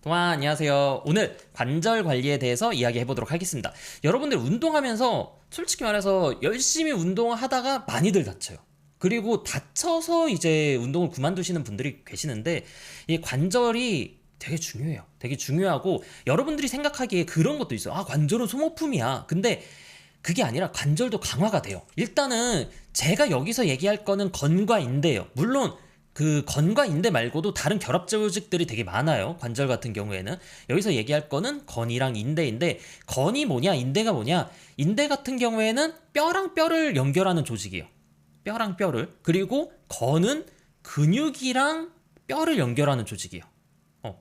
동아, 안녕하세요. 오늘 관절 관리에 대해서 이야기해 보도록 하겠습니다. 여러분들 운동하면서 솔직히 말해서 열심히 운동을 하다가 많이들 다쳐요. 그리고 다쳐서 이제 운동을 그만두시는 분들이 계시는데, 이 관절이 되게 중요해요. 되게 중요하고, 여러분들이 생각하기에 그런 것도 있어요. 아, 관절은 소모품이야. 근데 그게 아니라 관절도 강화가 돼요. 일단은 제가 여기서 얘기할 거는 건과 인대예요. 물론 그 건과 인대 말고도 다른 결합 조직들이 되게 많아요. 관절 같은 경우에는. 여기서 얘기할 거는 건이랑 인대인데, 건이 뭐냐, 인대가 뭐냐. 인대 같은 경우에는 뼈랑 뼈를 연결하는 조직이에요. 뼈랑 뼈를. 그리고 건은 근육이랑 뼈를 연결하는 조직이에요.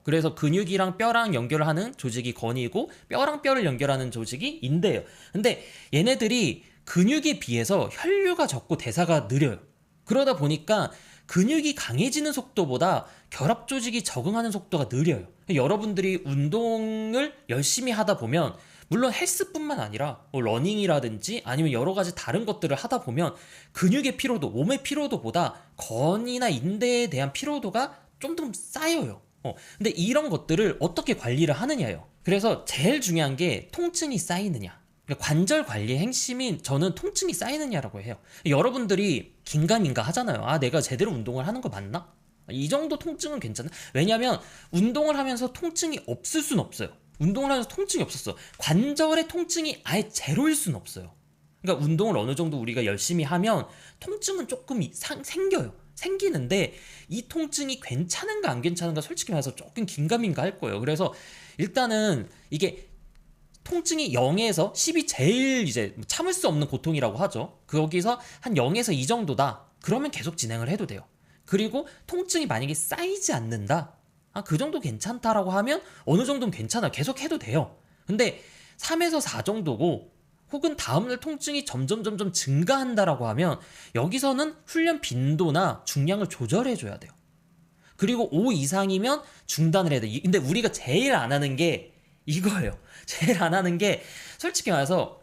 그래서 근육이랑 뼈랑 연결을 하는 조직이 건이고, 뼈랑 뼈를 연결하는 조직이 인대예요. 근데 얘네들이 근육에 비해서 혈류가 적고 대사가 느려요. 그러다 보니까 근육이 강해지는 속도보다 결합 조직이 적응하는 속도가 느려요. 여러분들이 운동을 열심히 하다 보면, 물론 헬스뿐만 아니라 뭐 러닝이라든지 아니면 여러 가지 다른 것들을 하다 보면 근육의 피로도, 몸의 피로도보다 건이나 인대에 대한 피로도가 좀 더 쌓여요. 근데 이런 것들을 어떻게 관리를 하느냐예요. 그래서 제일 중요한 게 통증이 쌓이느냐. 그러니까 관절 관리의 핵심인 저는 통증이 쌓이느냐라고 해요. 여러분들이 긴가민가 하잖아요. 아, 내가 제대로 운동을 하는 거 맞나? 이 정도 통증은 괜찮아. 왜냐면 운동을 하면서 통증이 없을 순 없어요. 운동을 하면서 통증이 없었어. 관절의 통증이 아예 제로일 순 없어요. 그러니까 운동을 어느 정도 우리가 열심히 하면 통증은 조금 생겨요. 생기는데 이 통증이 괜찮은가 안 괜찮은가 솔직히 말해서 조금 긴가민가 할 거예요. 그래서 일단은 이게 통증이 0에서 10이 제일 이제 참을 수 없는 고통이라고 하죠. 거기서 한 0에서 2 정도다. 그러면 계속 진행을 해도 돼요. 그리고 통증이 만약에 쌓이지 않는다. 아, 그 정도 괜찮다라고 하면 어느 정도는 괜찮아. 계속 해도 돼요. 근데 3에서 4 정도고 혹은 다음날 통증이 점점 증가한다라고 하면 여기서는 훈련 빈도나 중량을 조절해 줘야 돼요. 그리고 5 이상이면 중단을 해야 돼. 근데 우리가 제일 안 하는 게 이거예요. 제일 안 하는 게 솔직히 말해서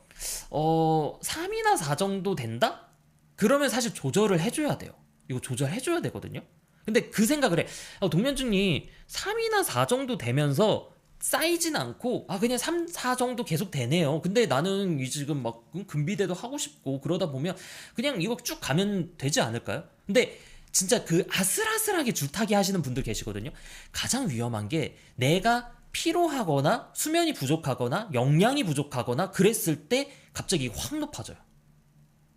3이나 4 정도 된다? 그러면 사실 조절을 해줘야 돼요. 이거 조절해줘야 되거든요. 근데 그 생각을 해. 동면중님 3이나 4 정도 되면서 쌓이진 않고 그냥 3, 4 정도 계속 되네요. 근데 나는 지금 막 금비대도 하고 싶고 그러다 보면 그냥 이거 쭉 가면 되지 않을까요? 근데 진짜 그 아슬아슬하게 줄타기 하시는 분들 계시거든요. 가장 위험한 게 내가 피로하거나 수면이 부족하거나 영양이 부족하거나 그랬을 때 갑자기 확 높아져요.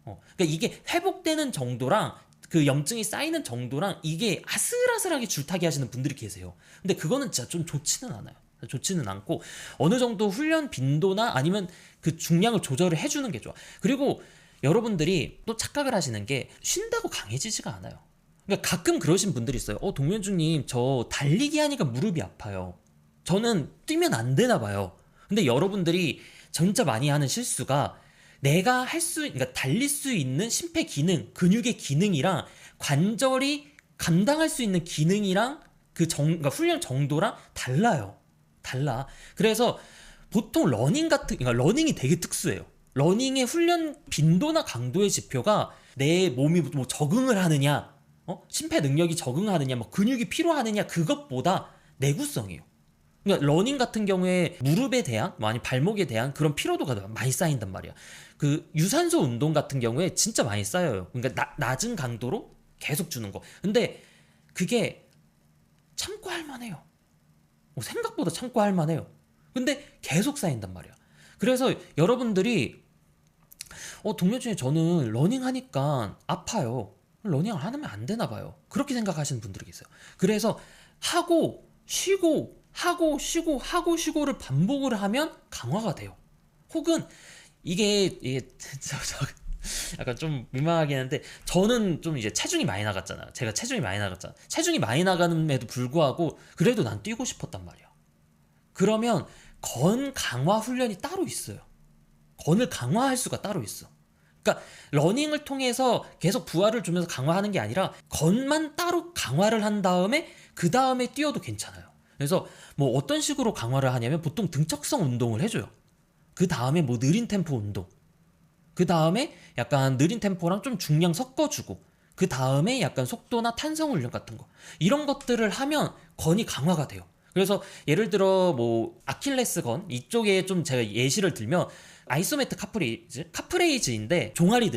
그러니까 이게 회복되는 정도랑 그 염증이 쌓이는 정도랑 이게 아슬아슬하게 줄타기 하시는 분들이 계세요. 근데 그거는 진짜 좀 좋지는 않아요. 좋지는 않고 어느 정도 훈련 빈도나 아니면 그 중량을 조절을 해주는 게 좋아. 그리고 여러분들이 또 착각을 하시는 게 쉰다고 강해지지가 않아요. 그러니까 가끔 그러신 분들이 있어요. 동면주님 저 달리기 하니까 무릎이 아파요. 저는 뛰면 안 되나 봐요. 근데 여러분들이 진짜 많이 하는 실수가 내가 그러니까 달릴 수 있는 심폐 기능, 근육의 기능이랑 관절이 감당할 수 있는 기능이랑 그러니까 훈련 정도랑 달라요. 달라. 그래서 보통 그러니까 러닝이 되게 특수해요. 러닝의 훈련 빈도나 강도의 지표가 내 몸이 뭐 적응을 하느냐, 심폐 능력이 적응하느냐, 뭐 근육이 필요하느냐 그것보다 내구성이에요. 그러니까 러닝 같은 경우에 무릎에 대한, 아니 발목에 대한 그런 피로도가 많이 쌓인단 말이야. 그 유산소 운동 같은 경우에 진짜 많이 쌓여요. 그러니까 낮은 강도로 계속 주는 거. 근데 그게 참고 할 만해요. 생각보다 참고 할 만해요. 근데 계속 쌓인단 말이야. 그래서 여러분들이 동료 중에 저는 러닝 하니까 아파요. 러닝을 하면 안 되나 봐요. 그렇게 생각하시는 분들이 계세요. 그래서 하고 쉬고 하고 쉬고 하고 쉬고를 반복을 하면 강화가 돼요. 혹은 이게 약간 좀 민망하긴 한데 저는 좀 이제 체중이 많이 나갔잖아요. 제가 체중이 많이 나갔잖아. 체중이 많이 나가는에도 불구하고 그래도 난 뛰고 싶었단 말이야. 그러면 건 강화 훈련이 따로 있어요. 건을 강화할 수가 따로 있어. 그러니까 러닝을 통해서 계속 부하를 주면서 강화하는 게 아니라 건만 따로 강화를 한 다음에 그 다음에 뛰어도 괜찮아요. 그래서 뭐 어떤 식으로 강화를 하냐면 보통 등척성 운동을 해줘요. 그 다음에 뭐 느린 템포 운동, 그 다음에 약간 느린 템포랑 좀 중량 섞어주고, 그 다음에 약간 속도나 탄성 훈련 같은 거, 이런 것들을 하면 건이 강화가 돼요. 그래서 예를 들어 뭐 아킬레스건 이쪽에 좀 제가 예시를 들면 아이소메트 카프레이즈인데 종아리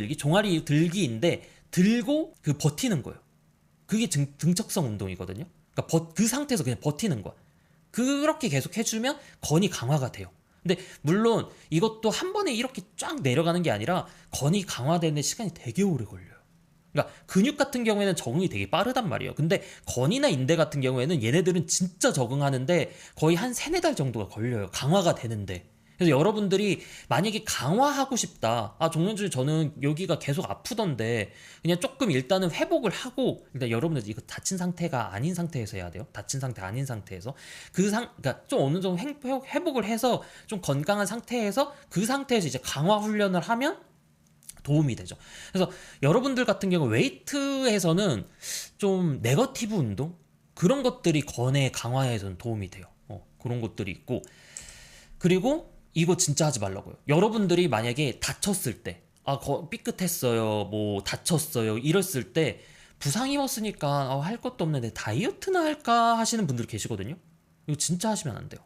들기인데 들고 그 버티는 거예요. 그게 등척성 운동이거든요. 그러니까 그 상태에서 그냥 버티는 거야. 그렇게 계속 해주면 건이 강화가 돼요. 근데 물론 이것도 한 번에 이렇게 쫙 내려가는 게 아니라 건이 강화되는 시간이 되게 오래 걸려요. 그러니까 근육 같은 경우에는 적응이 되게 빠르단 말이에요. 근데 건이나 인대 같은 경우에는 얘네들은 진짜 적응하는데 거의 한 3-4달 정도가 걸려요. 강화가 되는데. 그래서 여러분들이 만약에 강화하고 싶다. 종현준이 저는 여기가 계속 아프던데 그냥 조금 일단은 회복을 하고 일단 여러분들 이거 다친 상태가 아닌 상태에서 해야 돼요. 다친 상태 아닌 상태에서 그러니까 좀 어느 정도 회복을 해서 좀 건강한 상태에서 그 상태에서 이제 강화 훈련을 하면 도움이 되죠. 그래서 여러분들 같은 경우 웨이트에서는 좀 네거티브 운동 그런 것들이 건의 강화에서는 도움이 돼요. 그런 것들이 있고 그리고 이거 진짜 하지 말라고요. 여러분들이 만약에 다쳤을 때 삐끗했어요 뭐 다쳤어요 이랬을 때 부상 입었으니까 할 것도 없는데 다이어트나 할까 하시는 분들 계시거든요. 이거 진짜 하시면 안 돼요.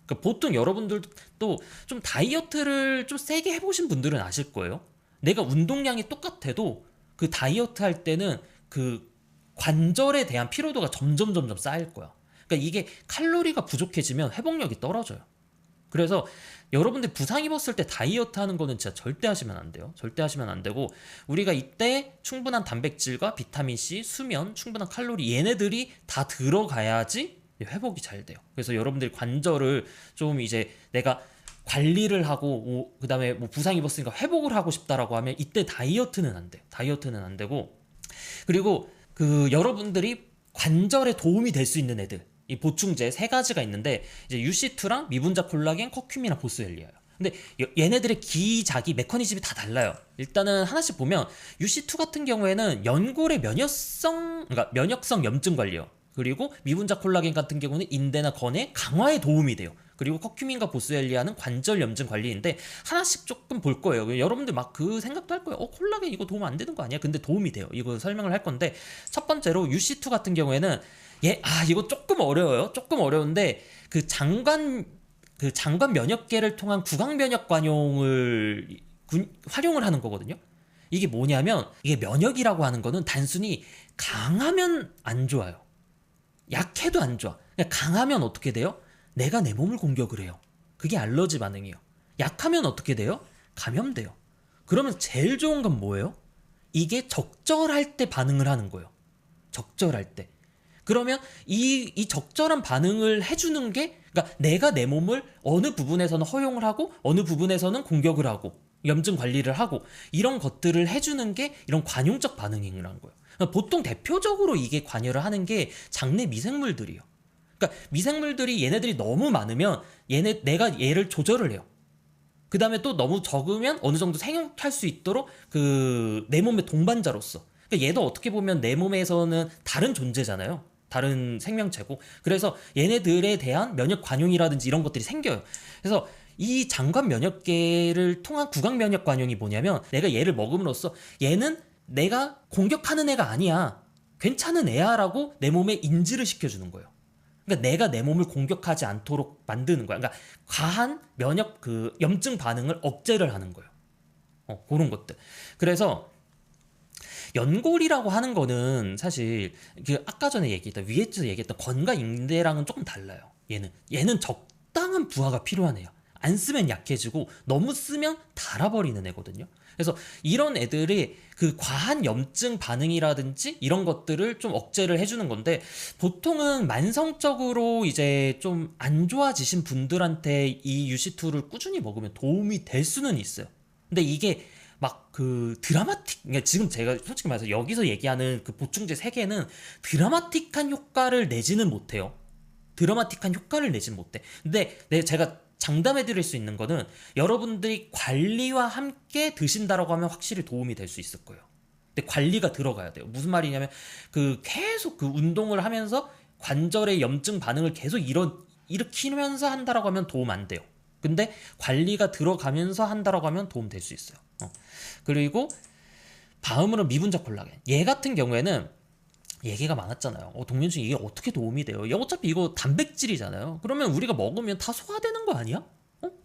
그러니까 보통 여러분들도 좀 다이어트를 좀 세게 해보신 분들은 아실 거예요. 내가 운동량이 똑같아도 그 다이어트 할 때는 그 관절에 대한 피로도가 점점 쌓일 거야. 그러니까 이게 칼로리가 부족해지면 회복력이 떨어져요. 그래서 여러분들 부상 입었을 때 다이어트 하는 거는 진짜 절대 하시면 안 돼요. 절대 하시면 안 되고 우리가 이때 충분한 단백질과 비타민C, 수면, 충분한 칼로리 얘네들이 다 들어가야지 회복이 잘 돼요. 그래서 여러분들이 관절을 좀 이제 내가 관리를 하고 그 다음에 뭐 부상 입었으니까 회복을 하고 싶다라고 하면 이때 다이어트는 안 돼요. 다이어트는 안 되고 그리고 그 여러분들이 관절에 도움이 될 수 있는 애들 이 보충제 3가지가 있는데 이제 UC2랑 미분자 콜라겐, 커큐민이랑 보스웰리아예요. 근데 얘네들의 기작이 메커니즘이 다 달라요. 일단은 하나씩 보면 UC2 같은 경우에는 연골의 그러니까 면역성 염증 관리요. 그리고 미분자 콜라겐 같은 경우는 인대나 건의 강화에 도움이 돼요. 그리고 커큐민과 보스웰리아는 관절 염증 관리인데 하나씩 조금 볼 거예요. 여러분들 막 그 생각도 할 거예요. 콜라겐 이거 도움 안 되는 거 아니야? 근데 도움이 돼요. 이거 설명을 할 건데 첫 번째로 UC2 같은 경우에는 이거 조금 어려워요. 조금 어려운데 그 장관 면역계를 통한 구강 면역 관용을 활용을 하는 거거든요. 이게 뭐냐면 이게 면역이라고 하는 거는 단순히 강하면 안 좋아요. 약해도 안 좋아. 그냥 강하면 어떻게 돼요? 내가 내 몸을 공격을 해요. 그게 알러지 반응이에요. 약하면 어떻게 돼요? 감염돼요. 그러면 제일 좋은 건 뭐예요? 이게 적절할 때 반응을 하는 거예요. 적절할 때. 그러면 이 적절한 반응을 해주는 게 그러니까 내가 내 몸을 어느 부분에서는 허용을 하고 어느 부분에서는 공격을 하고 염증 관리를 하고 이런 것들을 해주는 게 이런 관용적 반응이라는 거예요. 그러니까 보통 대표적으로 이게 관여를 하는 게 장내 미생물들이에요. 그러니까 미생물들이 얘네들이 너무 많으면 내가 얘를 조절을 해요. 그 다음에 또 너무 적으면 어느 정도 생육할 수 있도록 그 내 몸의 동반자로서 그러니까 얘도 어떻게 보면 내 몸에서는 다른 존재잖아요. 다른 생명체고 그래서 얘네들에 대한 면역 관용이라든지 이런 것들이 생겨요. 그래서 이 장관 면역계를 통한 구강 면역 관용이 뭐냐면 내가 얘를 먹음으로써 얘는 내가 공격하는 애가 아니야. 괜찮은 애야 라고 내 몸에 인지를 시켜주는 거예요. 그러니까 내가 내 몸을 공격하지 않도록 만드는 거야. 그러니까 과한 면역 염증 반응을 억제를 하는 거예요. 그런 것들. 그래서 연골이라고 하는 거는 사실 아까 전에 위에서 얘기했던 건과 인대랑은 조금 달라요. 얘는 적당한 부하가 필요한 애야. 안 쓰면 약해지고 너무 쓰면 닳아버리는 애거든요. 그래서 이런 애들이 그 과한 염증 반응이라든지 이런 것들을 좀 억제를 해주는 건데 보통은 만성적으로 이제 좀 안 좋아지신 분들한테 이 UC2를 꾸준히 먹으면 도움이 될 수는 있어요. 근데 이게 막 그러니까 지금 제가 솔직히 말해서 여기서 얘기하는 그 보충제 3개는 드라마틱한 효과를 내지는 못해요. 드라마틱한 효과를 내지는 못해. 근데 제가 장담해 드릴 수 있는 거는 여러분들이 관리와 함께 드신다라고 하면 확실히 도움이 될 수 있을 거예요. 근데 관리가 들어가야 돼요. 무슨 말이냐면 계속 운동을 하면서 관절의 염증 반응을 계속 일으키면서 한다라고 하면 도움 안 돼요. 근데 관리가 들어가면서 한다라고 하면 도움 될 수 있어요. 그리고 다음으로 미분자 콜라겐. 얘 같은 경우에는 얘기가 많았잖아요. 동면층 이게 어떻게 도움이 돼요? 야, 어차피 이거 단백질이잖아요. 그러면 우리가 먹으면 다 소화되는 거 아니야?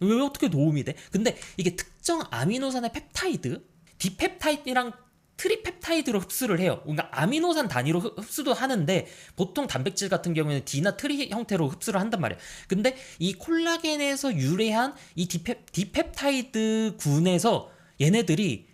왜 어떻게 도움이 돼? 근데 이게 특정 아미노산의 펩타이드, 디펩타이드랑 트리펩타이드로 흡수를 해요. 그러니까 아미노산 단위로 흡수도 하는데 보통 단백질 같은 경우에는 D나 트리 형태로 흡수를 한단 말이에요. 근데 이 콜라겐에서 유래한 이 디펩타이드 군에서 얘네들이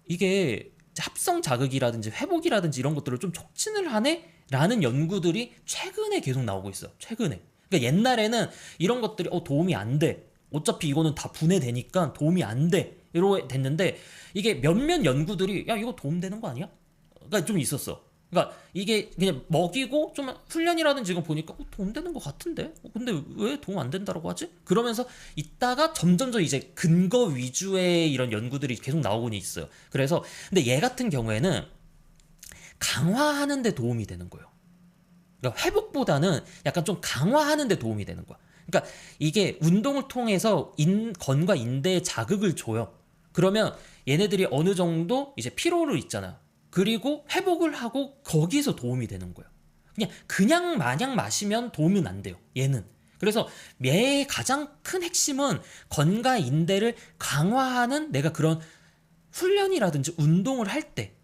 이게 합성 자극이라든지 회복이라든지 이런 것들을 좀 촉진을 하네? 라는 연구들이 최근에 계속 나오고 있어요. 최근에. 그러니까 옛날에는 이런 것들이 도움이 안 돼. 어차피 이거는 다 분해되니까 도움이 안 돼. 이러 됐는데 이게 몇몇 연구들이 야 이거 도움되는 거 아니야? 그러니까 좀 있었어. 그러니까 이게 그냥 먹이고 좀 훈련이라든지 이거 보니까 도움되는 것 같은데? 근데 왜 도움 안 된다고 하지? 그러면서 있다가 점점점 이제 근거 위주의 이런 연구들이 계속 나오곤 있어요. 그래서 근데 얘 같은 경우에는 강화하는 데 도움이 되는 거예요. 그러니까 회복보다는 약간 좀 강화하는 데 도움이 되는 거야. 그러니까 이게 운동을 통해서 건과 인대에 자극을 줘요. 그러면 얘네들이 어느 정도 이제 피로를 있잖아요. 그리고 회복을 하고 거기서 도움이 되는 거예요. 그냥 마냥 마시면 도움은 안 돼요. 얘는. 그래서 얘의 가장 큰 핵심은 건과 인대를 강화하는 내가 그런 훈련이라든지 운동을 할 때,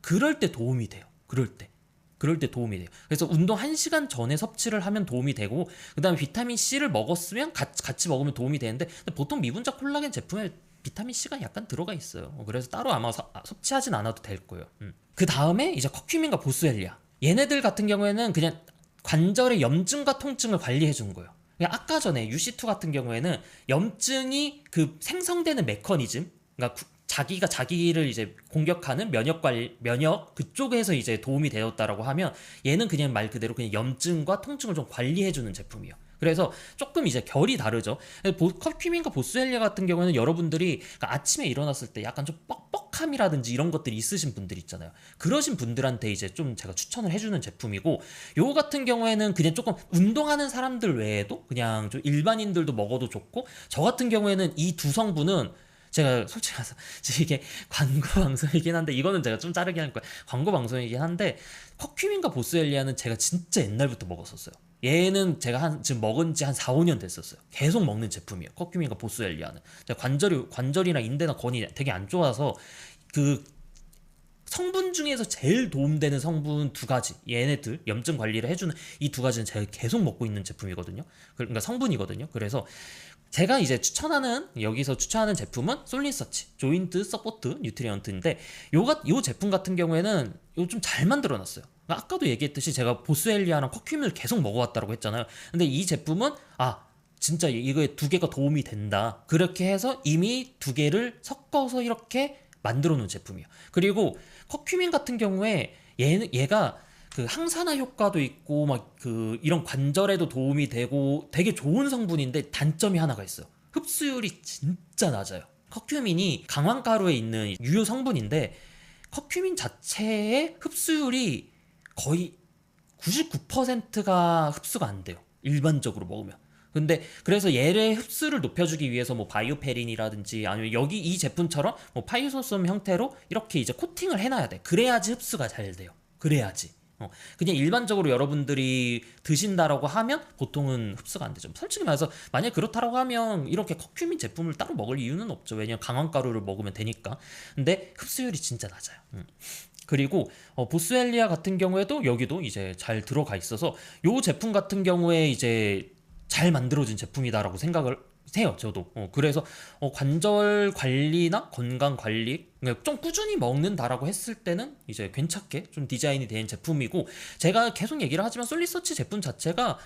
그럴 때 도움이 돼요. 그럴 때 도움이 돼요. 그래서 운동 1시간 전에 섭취를 하면 도움이 되고, 그 다음에 비타민 C를 먹었으면 같이 먹으면 도움이 되는데, 보통 미분자 콜라겐 제품에 비타민 C가 약간 들어가 있어요. 그래서 따로 아마 섭취하진 않아도 될 거예요. 그 다음에 이제 커큐민과 보스웰리아. 얘네들 같은 경우에는 그냥 관절의 염증과 통증을 관리해 주는 거예요. 아까 전에 UC2 같은 경우에는 염증이 그 생성되는 메커니즘, 그러니까 자기가 자기를 이제 공격하는 면역 그쪽에서 이제 도움이 되었다라고 하면 얘는 그냥 말 그대로 그냥 염증과 통증을 좀 관리해주는 제품이에요. 그래서 조금 이제 결이 다르죠. 커큐민과 보스웰리아 같은 경우에는 여러분들이 그러니까 아침에 일어났을 때 약간 좀 뻑뻑함이라든지 이런 것들이 있으신 분들 있잖아요. 그러신 분들한테 이제 좀 제가 추천을 해주는 제품이고, 요거 같은 경우에는 그냥 조금 운동하는 사람들 외에도 그냥 좀 일반인들도 먹어도 좋고, 저 같은 경우에는 이 두 성분은 제가 솔직히 말해서 이게 광고 방송이긴 한데 이거는 제가 좀 자르게 할 거예요. 광고 방송이긴 한데 커큐민과 보스웰리아는 제가 진짜 옛날부터 먹었었어요. 얘는 제가 지금 먹은 지 한 4, 5년 됐었어요. 계속 먹는 제품이에요. 커큐민과 보스웰리아는. 제가 관절이나 인대나 건이 되게 안 좋아서 그 성분 중에서 제일 도움되는 성분 두 가지, 얘네들 염증 관리를 해주는 이 두 가지는 제가 계속 먹고 있는 제품이거든요. 그러니까 성분이거든요. 그래서 제가 이제 여기서 추천하는 제품은 솔리서치 조인트 서포트 뉴트리언트인데, 요 제품 같은 경우에는 요 좀 잘 만들어 놨어요. 아까도 얘기했듯이 제가 보스웰리아랑 커큐민을 계속 먹어왔다고 했잖아요. 근데 이 제품은 진짜 이거에 두 개가 도움이 된다. 그렇게 해서 이미 두 개를 섞어서 이렇게 만들어 놓은 제품이에요. 그리고 커큐민 같은 경우에 얘가 그 항산화 효과도 있고 막 그 이런 관절에도 도움이 되고 되게 좋은 성분인데 단점이 하나가 있어요. 흡수율이 진짜 낮아요. 커큐민이 강황가루에 있는 유효 성분인데 커큐민 자체의 흡수율이 거의 99%가 흡수가 안 돼요. 일반적으로 먹으면. 근데 그래서 얘의 흡수를 높여주기 위해서 뭐 바이오페린이라든지 아니면 여기 이 제품처럼 뭐 파이소솜 형태로 이렇게 이제 코팅을 해놔야 돼. 그래야지 흡수가 잘 돼요. 그래야지. 그냥 일반적으로 여러분들이 드신다라고 하면 보통은 흡수가 안 되죠. 솔직히 말해서 만약 그렇다라고 하면 이렇게 커큐민 제품을 따로 먹을 이유는 없죠. 왜냐면 강황가루를 먹으면 되니까. 근데 흡수율이 진짜 낮아요. 그리고 보스웰리아 같은 경우에도 여기도 이제 잘 들어가 있어서 요 제품 같은 경우에 이제 잘 만들어진 제품이다라고 생각을 해요. 저도. 그래서 관절 관리나 건강 관리 좀 꾸준히 먹는다라고 했을 때는 이제 괜찮게 좀 디자인이 된 제품이고, 제가 계속 얘기를 하지만 솔리서치 제품 자체가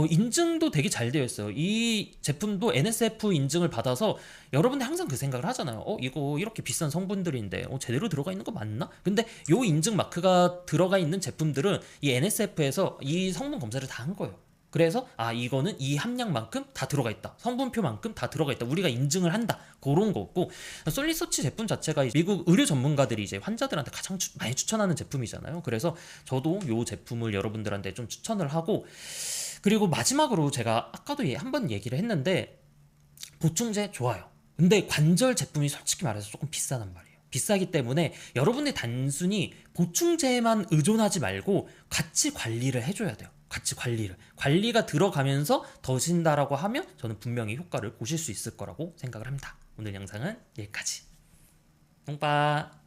인증도 되게 잘 되어 있어요. 이 제품도 NSF 인증을 받아서 여러분들 항상 그 생각을 하잖아요. 이거 이렇게 비싼 성분들인데 제대로 들어가 있는 거 맞나? 근데 요 인증 마크가 들어가 있는 제품들은 이 NSF에서 이 성분 검사를 다 한 거예요. 그래서 이거는 이 함량만큼 다 들어가 있다. 성분표만큼 다 들어가 있다. 우리가 인증을 한다. 그런 거고, 솔리서치 제품 자체가 미국 의료 전문가들이 이제 환자들한테 가장 많이 추천하는 제품이잖아요. 그래서 저도 요 제품을 여러분들한테 좀 추천을 하고, 그리고 마지막으로 제가 아까도 한번 얘기를 했는데 보충제 좋아요. 근데 관절 제품이 솔직히 말해서 조금 비싸단 말이에요. 비싸기 때문에 여러분이 단순히 보충제에만 의존하지 말고 같이 관리를 해줘야 돼요. 같이 관리가 들어가면서 더신다라고 하면 저는 분명히 효과를 보실 수 있을 거라고 생각을 합니다. 오늘 영상은 여기까지. 똥빠.